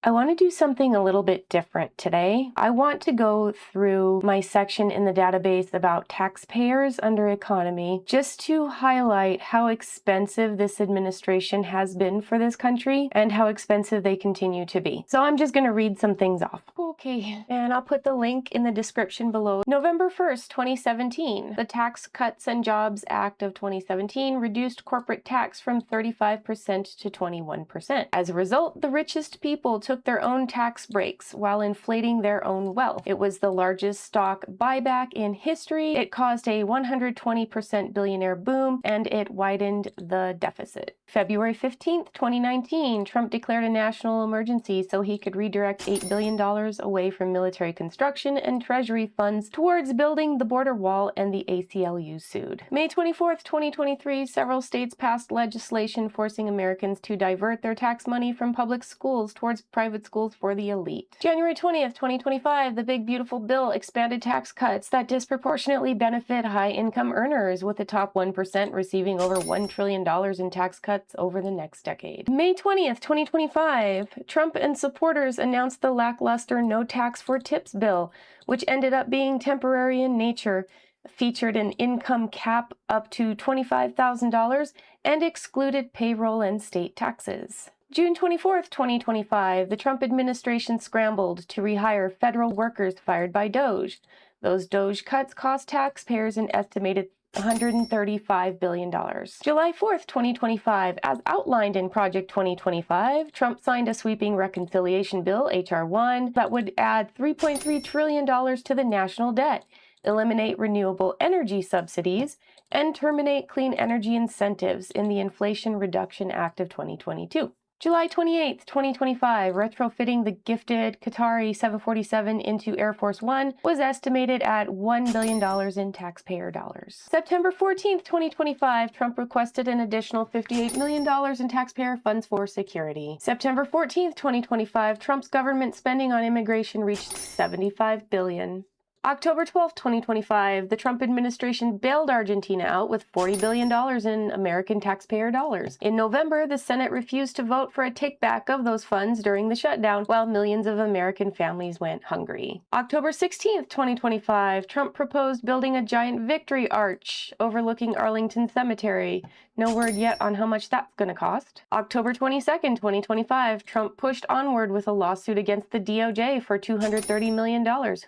I want to do something a little bit different today. I want to go through my section in the database about taxpayers under economy just to highlight how expensive this administration has been for this country and how expensive they continue to be. So I'm just going to read some things off. Okay, and I'll put the link in the description below. November 1st, 2017, the Tax Cuts and Jobs Act of 2017 reduced corporate tax from 35% to 21%. As a result, the richest people took their own tax breaks while inflating their own wealth. It was the largest stock buyback in history. It caused a 120% billionaire boom, and it widened the deficit. February 15th, 2019, Trump declared a national emergency so he could redirect $8 billion away from military construction and Treasury funds towards building the border wall, and the ACLU sued. May 24th, 2023, several states passed legislation forcing Americans to divert their tax money from public schools towards private schools for the elite. January 20th, 2025, the Big Beautiful Bill expanded tax cuts that disproportionately benefit high-income earners, with the top 1% receiving over $1 trillion in tax cuts over the next decade. May 20th, 2025, Trump and supporters announced the lackluster No Tax for Tips bill, which ended up being temporary in nature, featured an income cap up to $25,000, and excluded payroll and state taxes. June 24th, 2025, the Trump administration scrambled to rehire federal workers fired by DOJ. Those DOJ cuts cost taxpayers an estimated $135 billion. July 4th, 2025, as outlined in Project 2025, Trump signed a sweeping reconciliation bill, H.R. 1, that would add $3.3 trillion to the national debt, eliminate renewable energy subsidies, and terminate clean energy incentives in the Inflation Reduction Act of 2022. July 28th, 2025, retrofitting the gifted Qatari 747 into Air Force One was estimated at $1 billion in taxpayer dollars. September 14th, 2025, Trump requested an additional $58 million in taxpayer funds for security. September 14th, 2025, Trump's government spending on immigration reached $75 billion. October 12, 2025, the Trump administration bailed Argentina out with $40 billion in American taxpayer dollars. In November, the Senate refused to vote for a takeback of those funds during the shutdown, while millions of American families went hungry. October 16, 2025, Trump proposed building a giant victory arch overlooking Arlington Cemetery. No word yet on how much that's going to cost. October 22nd, 2025, Trump pushed onward with a lawsuit against the DOJ for $230 million.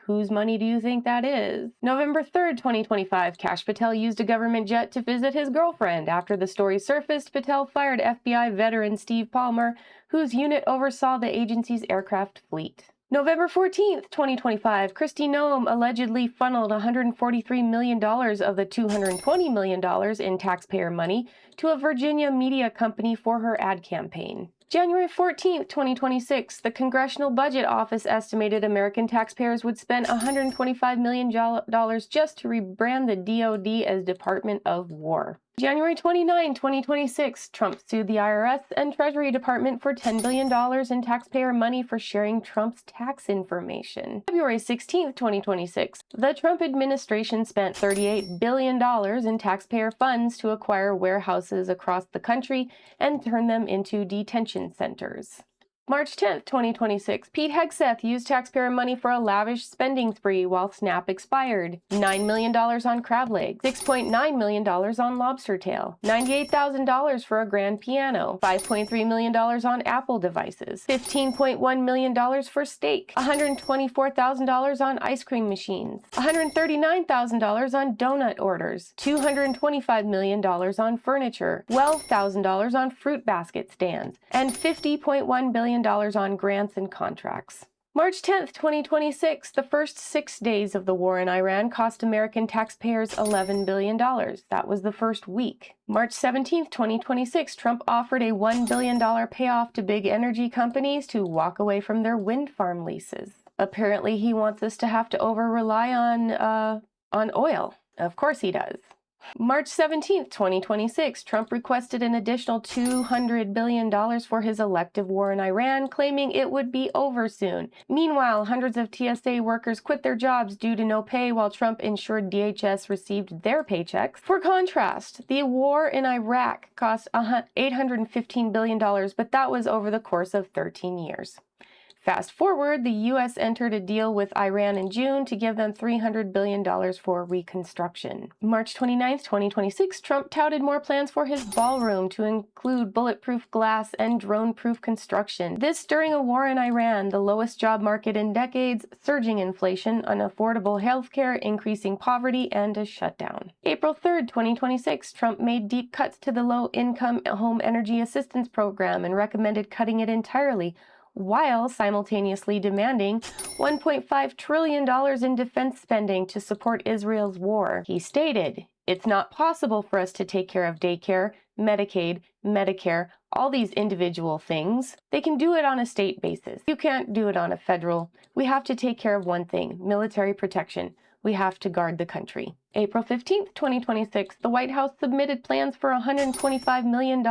Whose money do you think that is? November 3rd, 2025, Kash Patel used a government jet to visit his girlfriend. After the story surfaced, Patel fired FBI veteran Steve Palmer, whose unit oversaw the agency's aircraft fleet. November 14th, 2025, Kristi Noem allegedly funneled $143 million of the $220 million in taxpayer money to a Virginia media company for her ad campaign. January 14th, 2026, the Congressional Budget Office estimated American taxpayers would spend $125 million just to rebrand the DoD as Department of War. January 29, 2026, Trump sued the IRS and Treasury Department for $10 billion in taxpayer money for sharing Trump's tax information. February 16, 2026, the Trump administration spent $38 billion in taxpayer funds to acquire warehouses across the country and turn them into detention centers. March 10th, 2026, Pete Hegseth used taxpayer money for a lavish spending spree while SNAP expired. $9 million on crab legs, $6.9 million on lobster tail, $98,000 for a grand piano, $5.3 million on Apple devices, $15.1 million for steak, $124,000 on ice cream machines, $139,000 on donut orders, $225 million on furniture, $12,000 on fruit basket stands, and $50.1 billion on grants and contracts. March 10th, 2026, the first 6 days of the war in Iran cost American taxpayers $11 billion. That was the first week. March 17th, 2026, Trump offered a $1 billion payoff to big energy companies to walk away from their wind farm leases. Apparently, he wants us to have to over-rely on oil. Of course he does. March 17th, 2026, Trump requested an additional $200 billion for his elective war in Iran, claiming it would be over soon. Meanwhile, hundreds of TSA workers quit their jobs due to no pay, while Trump ensured DHS received their paychecks. For contrast, the war in Iraq cost $815 billion, but that was over the course of 13 years. Fast forward, the U.S. entered a deal with Iran in June to give them $300 billion for reconstruction. March 29, 2026, Trump touted more plans for his ballroom to include bulletproof glass and drone-proof construction. This during a war in Iran, the lowest job market in decades, surging inflation, unaffordable healthcare, increasing poverty, and a shutdown. April 3, 2026, Trump made deep cuts to the Low-Income Home Energy Assistance Program and recommended cutting it entirely, while simultaneously demanding $1.5 trillion in defense spending to support Israel's war. He stated, "It's not possible for us to take care of daycare, Medicaid, Medicare, all these individual things. They can do it on a state basis. You can't do it on a federal. We have to take care of one thing, military protection. We have to guard the country." April 15, 2026, the White House submitted plans for $125 million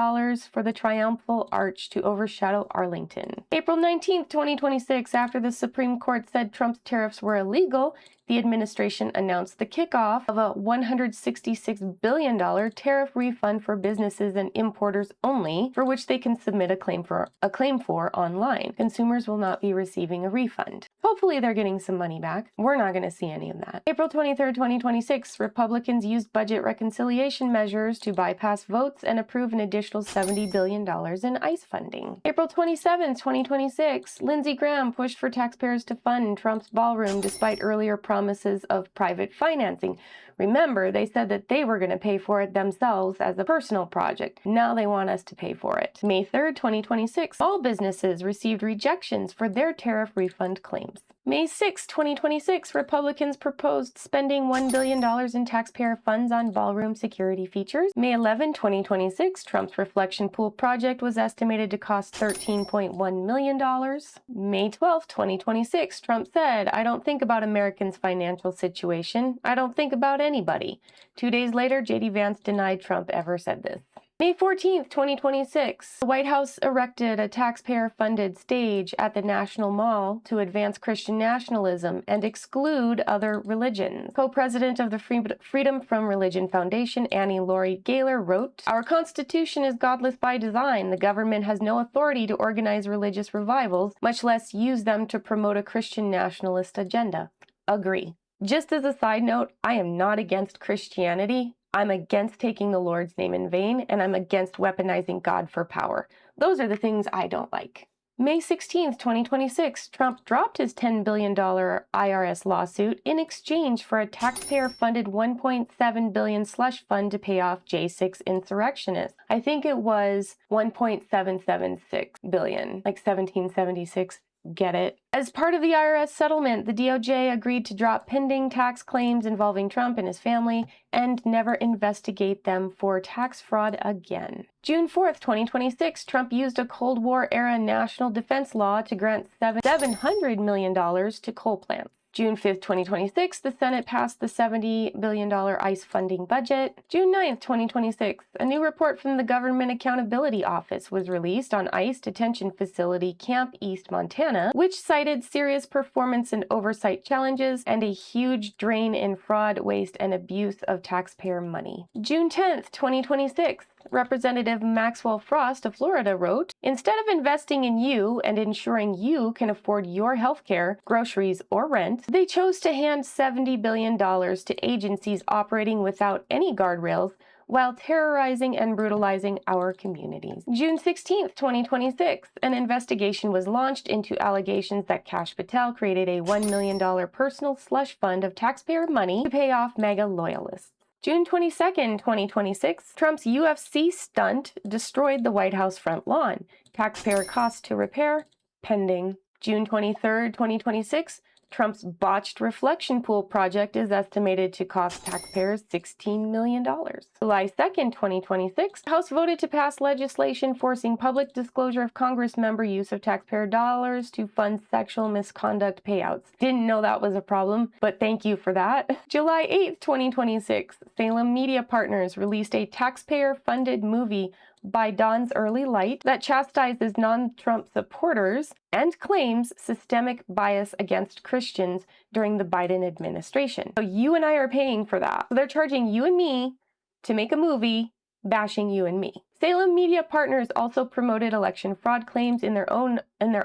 for the Triumphal Arch to overshadow Arlington. April 19, 2026, after the Supreme Court said Trump's tariffs were illegal, the administration announced the kickoff of a $166 billion tariff refund for businesses and importers only, for which they can submit a claim for online. Consumers will not be receiving a refund. Hopefully they're getting some money back. We're not going to see any of that. April 23, 2026, Republicans used budget reconciliation measures to bypass votes and approve an additional $70 billion in ICE funding. April 27, 2026, Lindsey Graham pushed for taxpayers to fund Trump's ballroom despite earlier promises of private financing. Remember, they said that they were going to pay for it themselves as a personal project. Now they want us to pay for it. May 3, 2026, all businesses received rejections for their tariff refund claims. May 6, 2026, Republicans proposed spending $1 billion in taxpayer funds on ballroom security features. May 11, 2026, Trump's reflection pool project was estimated to cost $13.1 million. May 12, 2026, Trump said, "I don't think about Americans' financial situation. I don't think about anybody." 2 days later, J.D. Vance denied Trump ever said this. May 14th, 2026, the White House erected a taxpayer-funded stage at the National Mall to advance Christian nationalism and exclude other religions. Co-president of the Freedom from Religion Foundation, Annie Laurie Gaylor, wrote, "Our Constitution is godless by design. The government has no authority to organize religious revivals, much less use them to promote a Christian nationalist agenda." Agree. Just as a side note, I am not against Christianity. I'm against taking the Lord's name in vain, and I'm against weaponizing God for power. Those are the things I don't like. May 16th, 2026, Trump dropped his $10 billion IRS lawsuit in exchange for a taxpayer-funded $1.7 billion slush fund to pay off J6 insurrectionists. I think it was $1.776 billion, like 1776. Get it? As part of the IRS settlement, the DOJ agreed to drop pending tax claims involving Trump and his family and never investigate them for tax fraud again. June 4th, 2026, Trump used a Cold War-era national defense law to grant $700 million to coal plants. June 5th, 2026, the Senate passed the $70 billion ICE funding budget. June 9th, 2026, a new report from the Government Accountability Office was released on ICE detention facility Camp East, Montana, which cited serious performance and oversight challenges and a huge drain in fraud, waste, and abuse of taxpayer money. June 10th, 2026, Representative Maxwell Frost of Florida wrote, "Instead of investing in you and ensuring you can afford your health care, groceries, or rent, they chose to hand $70 billion to agencies operating without any guardrails while terrorizing and brutalizing our communities." June 16th, 2026, an investigation was launched into allegations that Kash Patel created a $1 million personal slush fund of taxpayer money to pay off MAGA loyalists. June 22nd, 2026, Trump's UFC stunt destroyed the White House front lawn. Taxpayer costs to repair, pending. June 23rd, 2026, Trump's botched reflection pool project is estimated to cost taxpayers $16 million. July 2nd, 2026, the House voted to pass legislation forcing public disclosure of Congress member use of taxpayer dollars to fund sexual misconduct payouts. Didn't know that was a problem, but thank you for that. July 8th, 2026, Salem Media Partners released a taxpayer-funded movie By Dawn's Early Light that chastises non-Trump supporters and claims systemic bias against Christians during the Biden administration. So you and I are paying for that. So they're charging you and me to make a movie bashing you and me. Salem Media Partners also promoted election fraud claims in their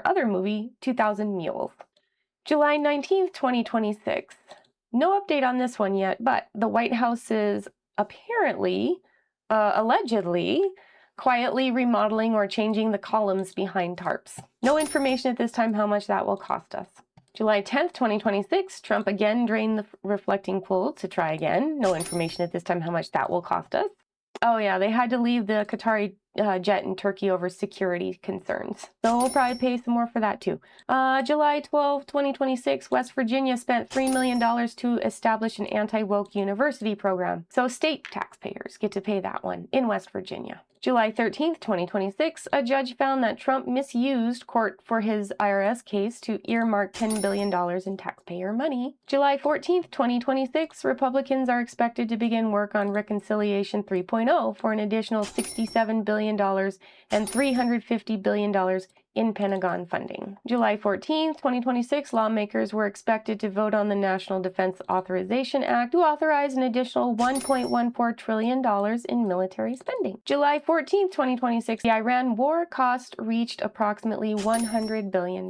other movie, 2000 Mules. July 19th, 2026. No update on this one yet, but the White House is apparently, allegedly, quietly remodeling or changing the columns behind tarps. No information at this time how much that will cost us. July 10th, 2026, Trump again drained the reflecting pool to try again. No information at this time how much that will cost us. Oh yeah, they had to leave the Qatari jet in Turkey over security concerns. So we'll probably pay some more for that too. July 12, 2026, West Virginia spent $3 million to establish an anti-woke university program. So state taxpayers get to pay that one in West Virginia. July 13th, 2026, a judge found that Trump misused court for his IRS case to earmark $10 billion in taxpayer money. July 14th, 2026, Republicans are expected to begin work on Reconciliation 3.0 for an additional $67 billion and $350 billion in Pentagon funding. July 14th, 2026, lawmakers were expected to vote on the National Defense Authorization Act to authorize an additional $1.14 trillion in military spending. July 14th, 2026, the Iran war cost reached approximately $100 billion.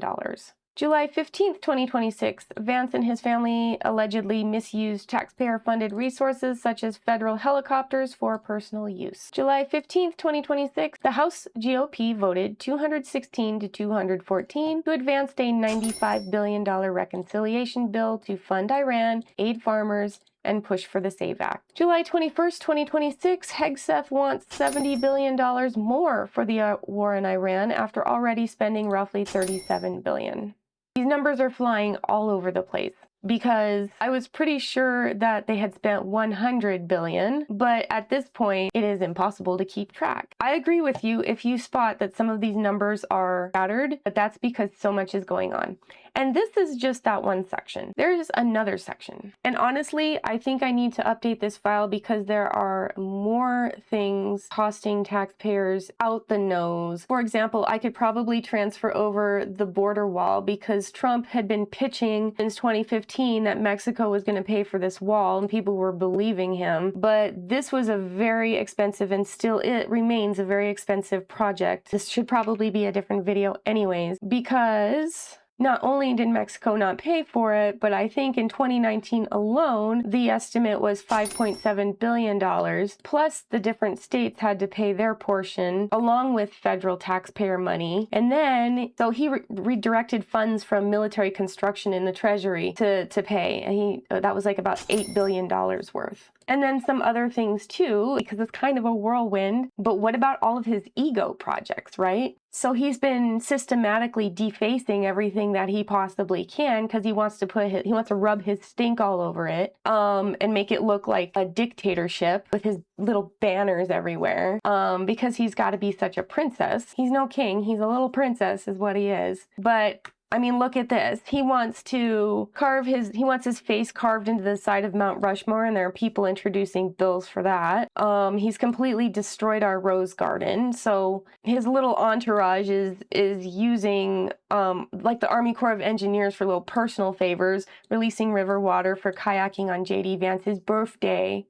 July 15th, 2026, Vance and his family allegedly misused taxpayer-funded resources such as federal helicopters for personal use. July 15th, 2026, the House GOP voted 216 to 214 to advance a $95 billion reconciliation bill to fund Iran, aid farmers, and push for the SAVE Act. July 21st, 2026, Hegseth wants $70 billion more for the war in Iran after already spending roughly $37 billion. These numbers are flying all over the place because I was pretty sure that they had spent $100 billion, but at this point, it is impossible to keep track. I agree with you if you spot that some of these numbers are scattered, but that's because so much is going on. And this is just that one section. There's another section. And honestly, I think I need to update this file because there are more things costing taxpayers out the nose. For example, I could probably transfer over the border wall because Trump had been pitching since 2015 that Mexico was going to pay for this wall and people were believing him. But this was a very expensive and still it remains a very expensive project. This should probably be a different video anyways because not only did Mexico not pay for it, but I think in 2019 alone, the estimate was $5.7 billion, plus the different states had to pay their portion, along with federal taxpayer money. And then, so he redirected funds from military construction in the Treasury to pay. And that was like about $8 billion worth. And then some other things too, because it's kind of a whirlwind. But what about all of his ego projects, right? So he's been systematically defacing everything that he possibly can because he wants to rub his stink all over it, and make it look like a dictatorship with his little banners everywhere, because he's got to be such a princess. He's no king, he's a little princess is what he is. But I mean, look at this. He wants his face carved into the side of Mount Rushmore, and there are people introducing bills for that. He's completely destroyed our rose garden. So his little entourage is using, like the Army Corps of Engineers for little personal favors, releasing river water for kayaking on J.D. Vance's birthday.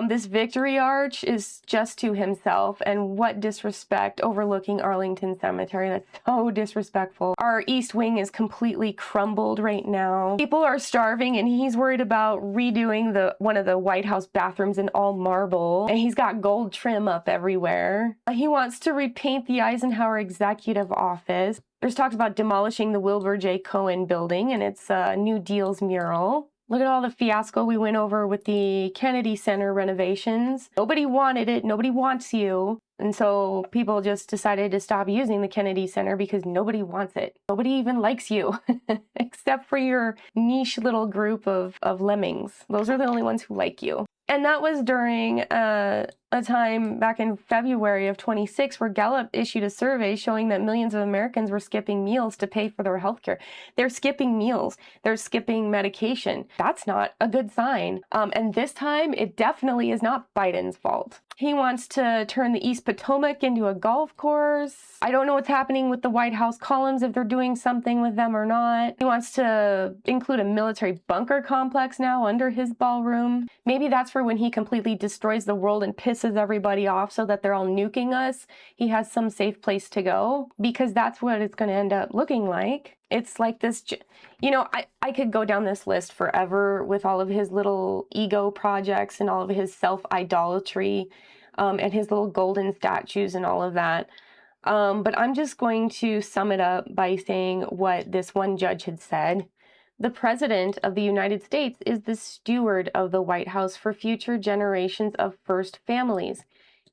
This victory arch is just to himself, and what disrespect, overlooking Arlington Cemetery. That's so disrespectful. Our East Wing is completely crumbled right now. People are starving, and he's worried about redoing one of the White House bathrooms in all marble, and he's got gold trim up everywhere. He wants to repaint the Eisenhower Executive Office. There's talks about demolishing the Wilbur J. Cohen building, and it's New Deal's mural. Look at all the fiasco we went over with the Kennedy Center renovations. Nobody wanted it. Nobody wants you. And so people just decided to stop using the Kennedy Center because nobody wants it. Nobody even likes you, except for your niche little group of lemmings. Those are the only ones who like you. And that was during a time back in February of 26 where Gallup issued a survey showing that millions of Americans were skipping meals to pay for their health care. They're skipping meals. They're skipping medication. That's not a good sign. And this time, it definitely is not Biden's fault. He wants to turn the East Potomac into a golf course. I don't know what's happening with the White House columns, if they're doing something with them or not. He wants to include a military bunker complex now under his ballroom. Maybe that's for when he completely destroys the world and pisses pisses everybody off so that they're all nuking us, he has some safe place to go, because that's what it's going to end up looking like. It's like this, you know, I could go down this list forever with all of his little ego projects and all of his self-idolatry, and his little golden statues and all of that. But I'm just going to sum it up by saying what this one judge had said. The President of the United States is the steward of the White House for future generations of first families.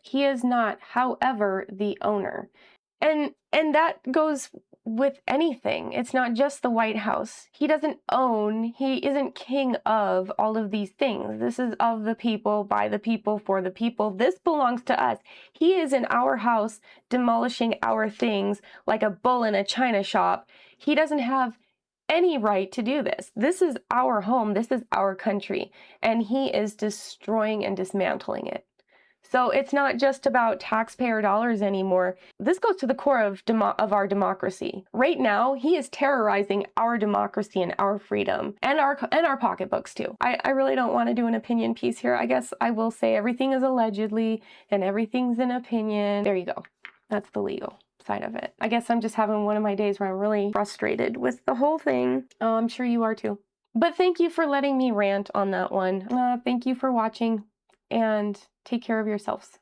He is not, however, the owner. And that goes with anything. It's not just the White House. He doesn't own, he isn't king of all of these things. This is of the people, by the people, for the people. This belongs to us. He is in our house demolishing our things like a bull in a china shop. He doesn't have any right to do this. This is our home. This is our country. And he is destroying and dismantling it. So it's not just about taxpayer dollars anymore. This goes to the core of our democracy. Right now, he is terrorizing our democracy and our freedom and our pocketbooks too. I really don't want to do an opinion piece here. I guess I will say everything is allegedly and everything's an opinion. There you go. That's the legal side of it. I guess I'm just having one of my days where I'm really frustrated with the whole thing. Oh, I'm sure you are too. But thank you for letting me rant on that one. Thank you for watching, and take care of yourselves.